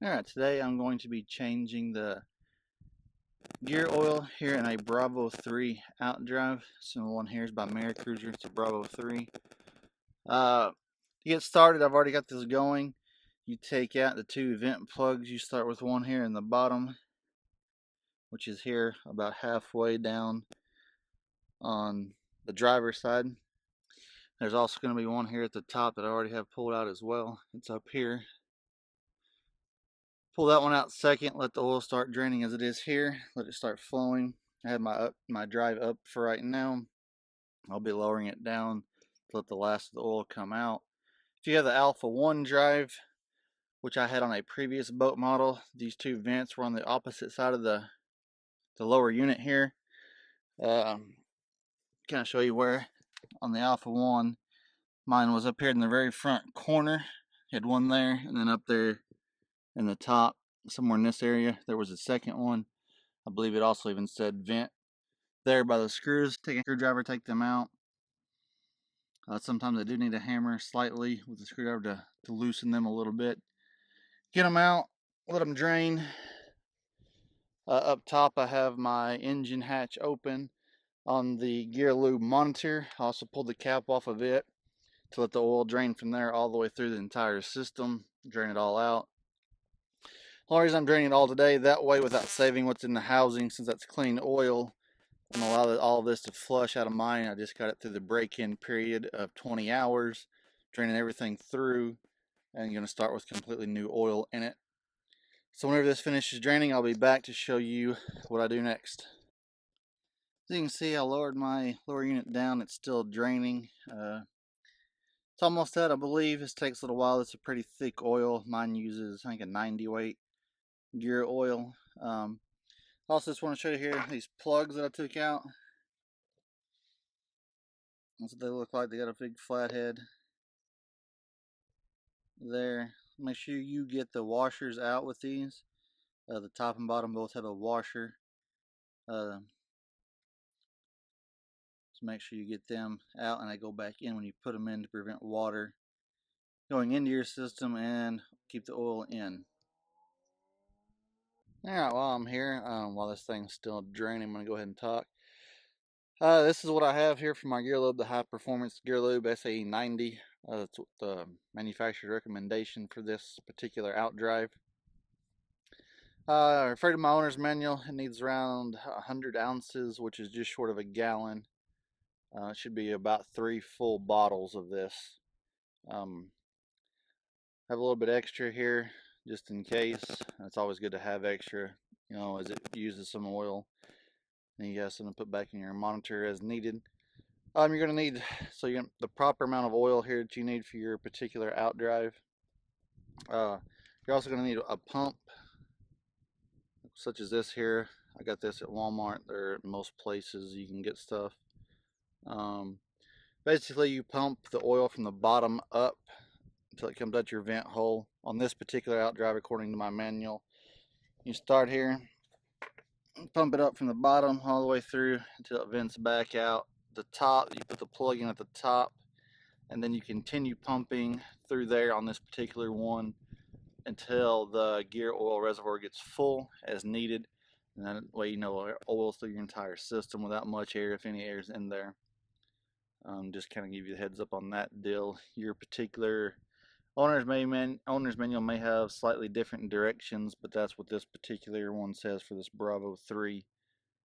Alright, today I'm going to be changing the gear oil here in a Bravo 3 outdrive. So the one here is by Mercruiser. It's a Bravo 3. To get started, I've already got this going. You take out the two vent plugs. You start with one here in the bottom, which is here about halfway down on the driver's side. There's also going to be one here at the top that I already have pulled out as well. It's up here. Pull that one out second, let the oil start draining as it is here, let it start flowing. I have my drive up for right now. I'll be lowering it down to let the last of the oil come out. If you have the Alpha 1 drive, which I had on a previous boat model, these two vents were on the opposite side of the lower unit here. Kind of show you where on the Alpha 1, mine was up here in the very front corner. Had one there, and then up there in the top, somewhere in this area, there was a second one. I believe it also even said vent there by the screws. Take a screwdriver, take them out. Sometimes I do need to hammer slightly with the screwdriver to loosen them a little bit. Get them out, let them drain. Up top I have my engine hatch open on the gear lube monitor. I also pulled the cap off of it to let the oil drain from there all the way through the entire system, drain it all out. The only reason I'm draining it all today, that way without saving what's in the housing, since that's clean oil, and allow all of this to flush out of mine. I just got it through the break-in period of 20 hours, draining everything through, and going to start with completely new oil in it. So whenever this finishes draining, I'll be back to show you what I do next. As you can see, I lowered my lower unit down. It's still draining. It's almost out, I believe. This takes a little while. It's a pretty thick oil. Mine uses, I think, a 90 weight gear oil. Also just want to show you here these plugs that I took out. That's what they look like. They got a big flathead there. Make sure you get the washers out with these. The top and bottom both have a washer. So make sure you get them out and they go back in when you put them in to prevent water going into your system and keep the oil in. Alright, while I'm here, while this thing's still draining, I'm going to go ahead and talk. This is what I have here for my gear lube, the high performance gear lube SAE 90. That's what the manufacturer's recommendation for this particular outdrive. Referred to my owner's manual, it needs around 100 ounces, which is just short of a gallon. It should be about 3 full bottles of this. Have a little bit extra here just in case. It's always good to have extra, you know, as it uses some oil. And you have something to put back in your monitor as needed. You're going to need, so you the proper amount of oil here that you need for your particular outdrive. You're also going to need a pump, such as this here. I got this at Walmart. There at most places you can get stuff. Basically, you pump the oil from the bottom up until it comes out your vent hole. On this particular outdrive, according to my manual, you start here, pump it up from the bottom all the way through until it vents back out. The top, you put the plug in at the top, and then you continue pumping through there on this particular one until the gear oil reservoir gets full as needed. And that way you know oil through your entire system without much air, if any air is in there. Just kind of give you the heads up on that deal. Your particular owner's manual may have slightly different directions, but that's what this particular one says for this Bravo 3.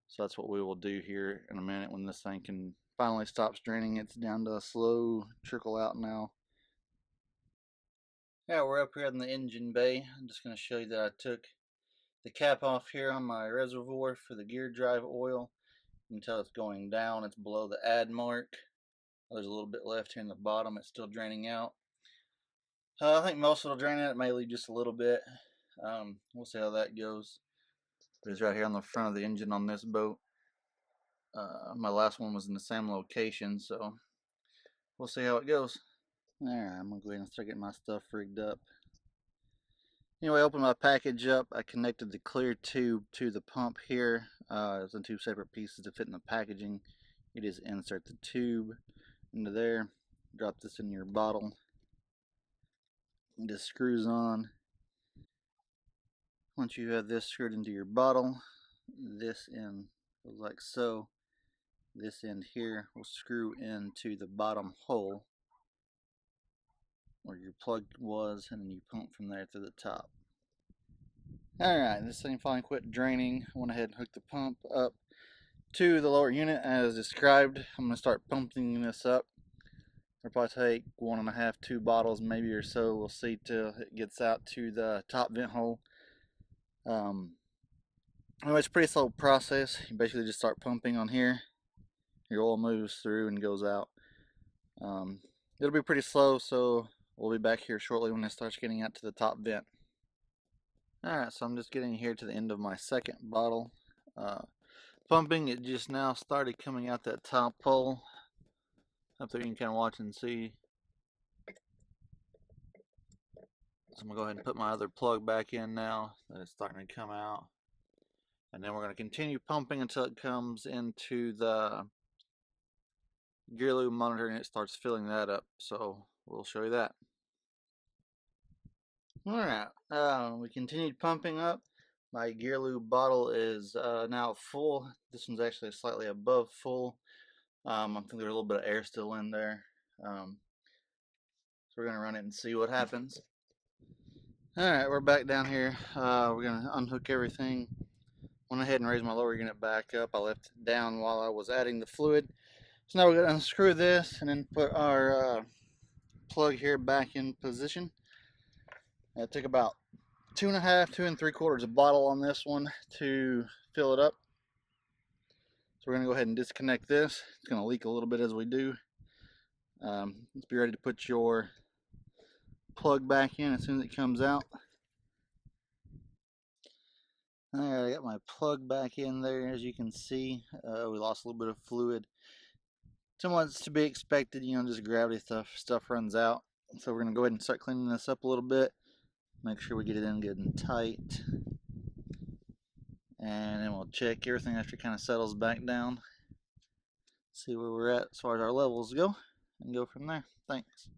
So that's what we will do here in a minute when this thing can finally stop draining. It's down to a slow trickle out now. Yeah, we're up here in the engine bay. I'm just going to show you that I took the cap off here on my reservoir for the gear drive oil. You can tell it's going down. It's below the add mark. There's a little bit left here in the bottom. It's still draining out. I think most of it will drain out. It may leave just a little bit. We'll see how that goes. But it's right here on the front of the engine on this boat. My last one was in the same location, so we'll see how it goes. Alright, I'm going to go ahead and start getting my stuff rigged up. Anyway, I opened my package up. I connected the clear tube to the pump here. It's in two separate pieces to fit in the packaging. You just insert the tube into there, drop this in your bottle, it just screws on. Once you have this screwed into your bottle, this end goes like so. This end here will screw into the bottom hole where your plug was, and then you pump from there to the top. Alright, this thing finally quit draining. I went ahead and hooked the pump up to the lower unit as described. I'm going to start pumping this up. It'll probably take 1.5, 2 bottles maybe or so. We'll see till it gets out to the top vent hole. Anyway, it's a pretty slow process. You basically just start pumping on here. Your oil moves through and goes out. It'll be pretty slow, so we'll be back here shortly when it starts getting out to the top vent. Alright, so I'm just getting here to the end of my second bottle. Pumping, it just now started coming out that top hole. Up there you can kind of watch and see. So I'm going to go ahead and put my other plug back in now that it's starting to come out. And then we're going to continue pumping until it comes into the gear lube monitor and it starts filling that up. So we'll show you that. Alright, we continued pumping up. My gear lube bottle is now full. This one's actually slightly above full. I think there's a little bit of air still in there. So we're going to run it and see what happens. Alright, we're back down here. We're going to unhook everything. Went ahead and raised my lower unit back up. I left it down while I was adding the fluid. So now we're going to unscrew this and then put our plug here back in position. It took about 2.5, 2 3/4 a bottle on this one to fill it up. So we're going to go ahead and disconnect this. It's going to leak a little bit as we do. Let's be ready to put your plug back in as soon as it comes out. Alright, I got my plug back in there. As you can see, we lost a little bit of fluid. Somewhat's to be expected, you know, just gravity stuff runs out. So we're going to go ahead and start cleaning this up a little bit. Make sure we get it in good and tight. And then we'll check everything after it kind of settles back down. See where we're at as far as our levels go. And go from there. Thanks.